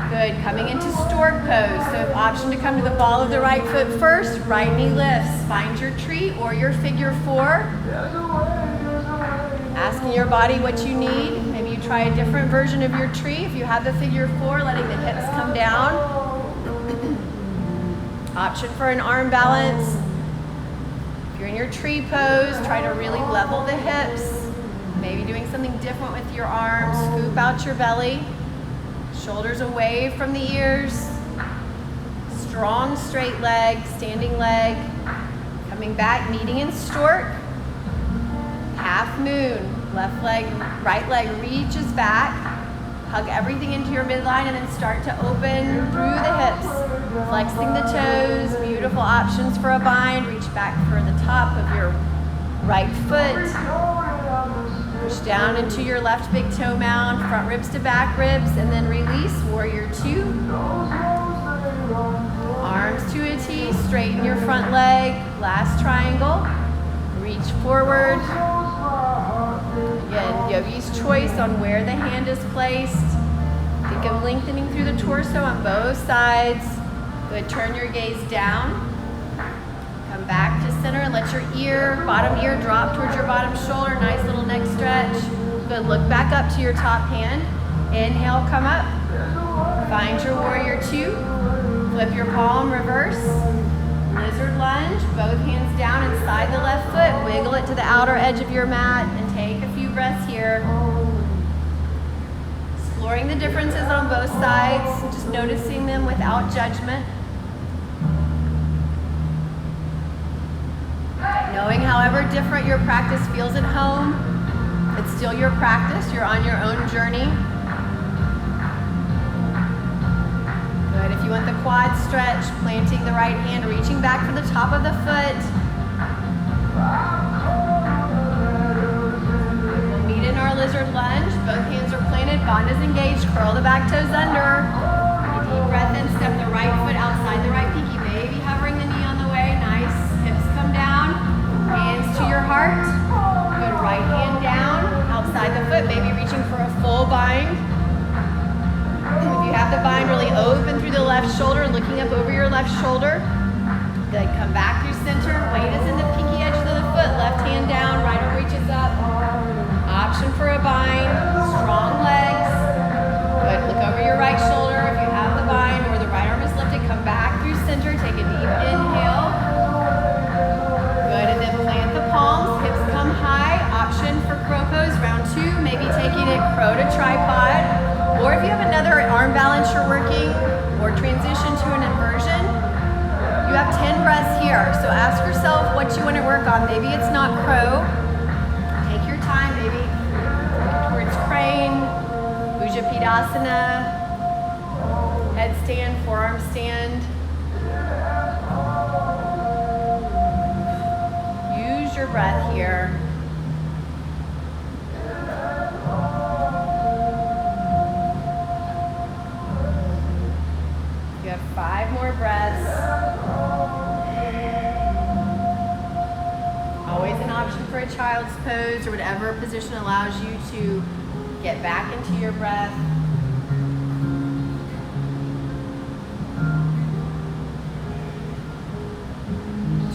Good, coming into stork pose. So option to come to the ball of the right foot first, right knee lifts. Find your tree or your figure 4. Asking your body what you need. Maybe you try a different version of your tree. If you have the figure 4, letting the hips come down. Option for an arm balance. If you're in your tree pose, try to really level the hips. Maybe doing something different with your arms. Scoop out your belly. Shoulders away from the ears. Strong straight leg, standing leg. Coming back, meeting in stork. Half moon. Left leg, right leg reaches back. Hug everything into your midline and then start to open through the hips. Flexing the toes. Beautiful options for a bind. Reach back for the top of your right foot. Push down into your left big toe mound. Front ribs to back ribs. And then release, warrior two. Arms to a T. Straighten your front leg. Last triangle. Reach forward. Again, yogi's choice on where the hand is placed. Think of lengthening through the torso on both sides. Good, turn your gaze down. Come back to center and let your bottom ear drop towards your bottom shoulder. Nice little neck stretch. Good, look back up to your top hand. Inhale, come up. Find your warrior two. Flip your palm, reverse. Lizard lunge, both hands down inside the left foot. Wiggle it to the outer edge of your mat and take a few breaths here. Exploring the differences on both sides, just noticing them without judgment. Knowing however different your practice feels at home, it's still your practice, you're on your own journey. Good, if you want the quad stretch, planting the right hand, reaching back for the top of the foot. We'll meet in our lizard lunge. Both hands are planted, bond is engaged, curl the back toes under. A deep breath in, step the right foot outside the right pinky, maybe hovering the knee on the way. Nice, hips come down, hands to your heart. Good, right hand down, outside the foot, maybe reaching for a full bind. If you have the bind, really open through the left shoulder, looking up over your left shoulder. Good, come back through center. Weight is in the pinky edge of the foot. Left hand down, right arm reaches up. Option for a bind. Strong legs. Good, look over your right shoulder. If you have the bind or the right arm is lifted, come back through center. Take a deep inhale. Good, and then plant the palms. Hips come high. Option for crow pose, round two. Maybe taking it crow to tripod. Or if you have another arm balance you're working, or transition to an inversion, you have 10 breaths here. So ask yourself what you want to work on. Maybe it's not crow. Take your time, maybe towards crane, Bujapidasana, headstand, forearm stand. Use your breath here. You have 5 more breaths. Always an option for a child's pose or whatever position allows you to get back into your breath.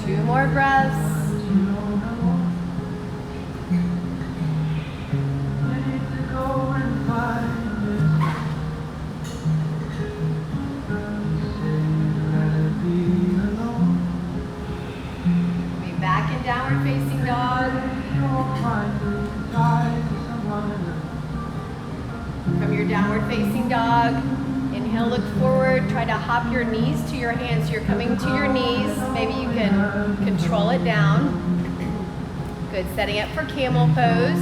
Two more breaths. Downward facing dog. From your downward facing dog, inhale, look forward. Try to hop your knees to your hands. You're coming to your knees. Maybe you can control it down. Good, setting up for camel pose.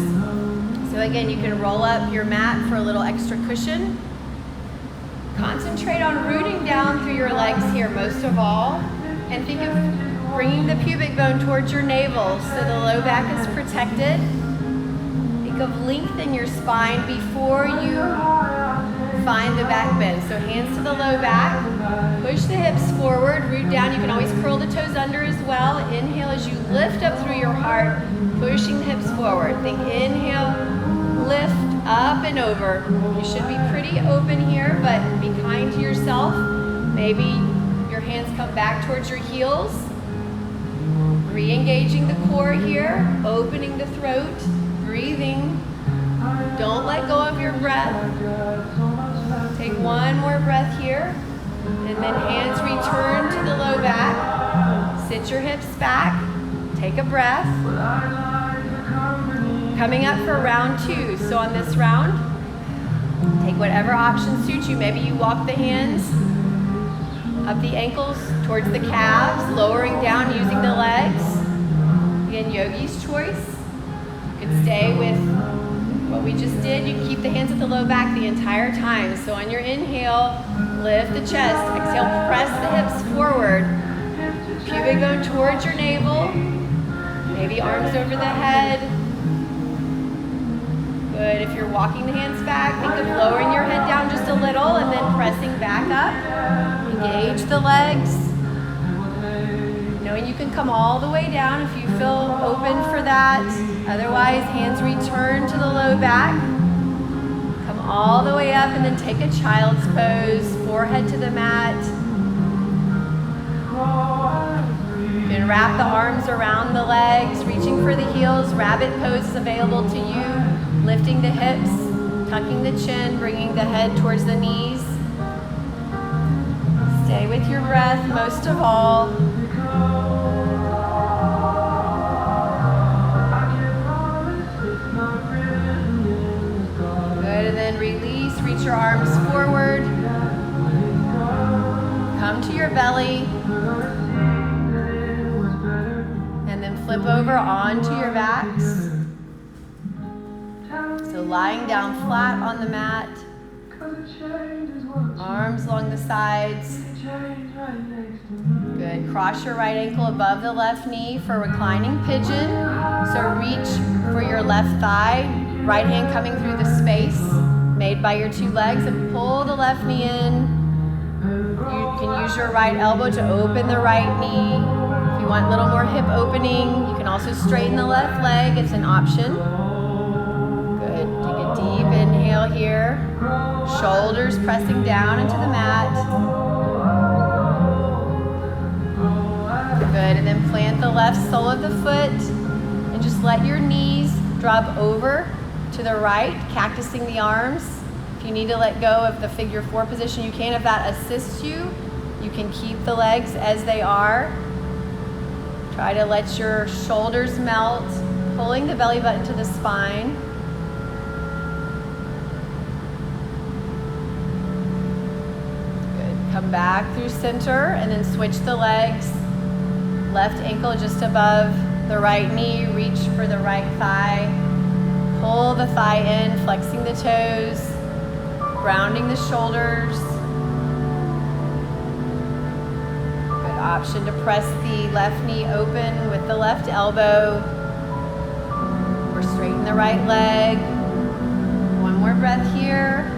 So again, you can roll up your mat for a little extra cushion. Concentrate on rooting down through your legs here most of all. And think of bringing the pubic bone towards your navel so the low back is protected. Think of lengthening your spine before you find the back bend. So hands to the low back. Push the hips forward, root down. You can always curl the toes under as well. Inhale as you lift up through your heart, pushing the hips forward. Think inhale, lift, up and over. You should be pretty open here, but be kind to yourself. Maybe your hands come back towards your heels. Re-engaging the core here, opening the throat, breathing. Don't let go of your breath. Take one more breath here, and then hands return to the low back. Sit your hips back, take a breath. Coming up for round 2. So on this round, Take whatever option suits you. Maybe you walk the hands up the ankles towards the calves, lowering down using the legs. Again, yogi's choice. You can stay with what we just did. You can keep the hands at the low back the entire time. So on your inhale, lift the chest. Exhale, press the hips forward. Pubic bone towards your navel. Maybe arms over the head. Good. If you're walking the hands back, think of lowering your head down just a little and then pressing back up. Engage the legs. Knowing you can come all the way down if you feel open for that. Otherwise, hands return to the low back. Come all the way up and then take a child's pose, forehead to the mat. You can wrap the arms around the legs, reaching for the heels. Rabbit pose is available to you. Lifting the hips, tucking the chin, bringing the head towards the knees. Stay with your breath most of all. Good, and then release, reach your arms forward. Come to your belly. And then flip over onto your backs. So lying down flat on the mat, arms along the sides. Good. Cross your right ankle above the left knee for reclining pigeon. So reach for your left thigh, right hand coming through the space made by your two legs, and pull the left knee in. You can use your right elbow to open the right knee. If you want a little more hip opening, you can also straighten the left leg. It's an option. Deep inhale here. Shoulders pressing down into the mat. Good, and then plant the left sole of the foot and just let your knees drop over to the right, cactusing the arms. If you need to let go of the figure four position, you can. If that assists you, you can keep the legs as they are. Try to let your shoulders melt, pulling the belly button to the spine. Come back through center and then switch the legs. Left ankle just above the right knee. Reach for the right thigh. Pull the thigh in, flexing the toes, grounding the shoulders. Good option to press the left knee open with the left elbow. Or straighten the right leg. One more breath here.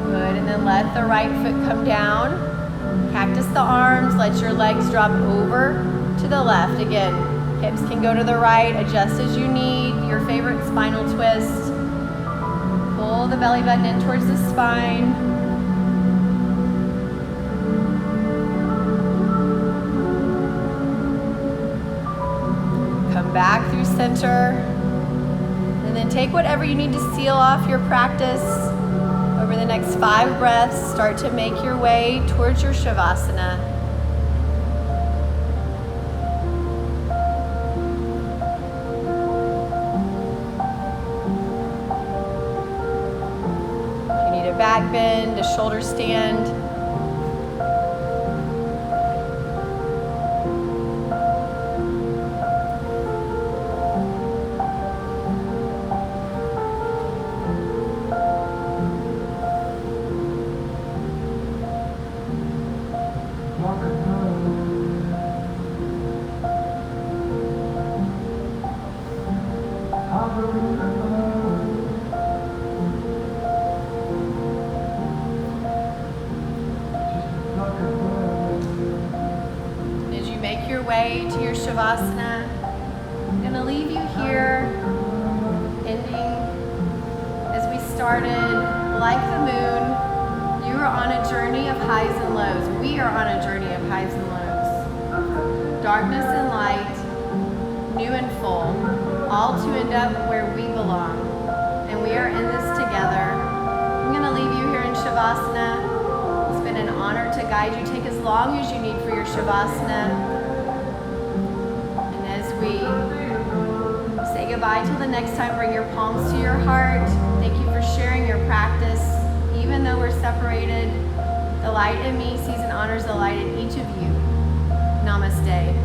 Good, and then let the right foot come down. Cactus the arms, let your legs drop over to the left. Again, hips can go to the right, adjust as you need. Your favorite spinal twist. Pull the belly button in towards the spine. Come back through center. And then take whatever you need to seal off your practice. Over the next 5 breaths, start to make your way towards your Savasana. If you need a back bend, a shoulder stand, way to your Savasana. I'm going to leave you here, ending as we started. Like the moon, you are on a journey of highs and lows. We are on a journey of highs and lows. Darkness and light, new and full, all to end up where we belong. And we are in this together. I'm going to leave you here in Savasana. It's been an honor to guide you. Take as long as you need for your Savasana. We say goodbye goodbye till the next time. Bring your palms to your heart. Thank you for sharing your practice. Even though we're separated, the light in me sees and honors the light in each of you. Namaste.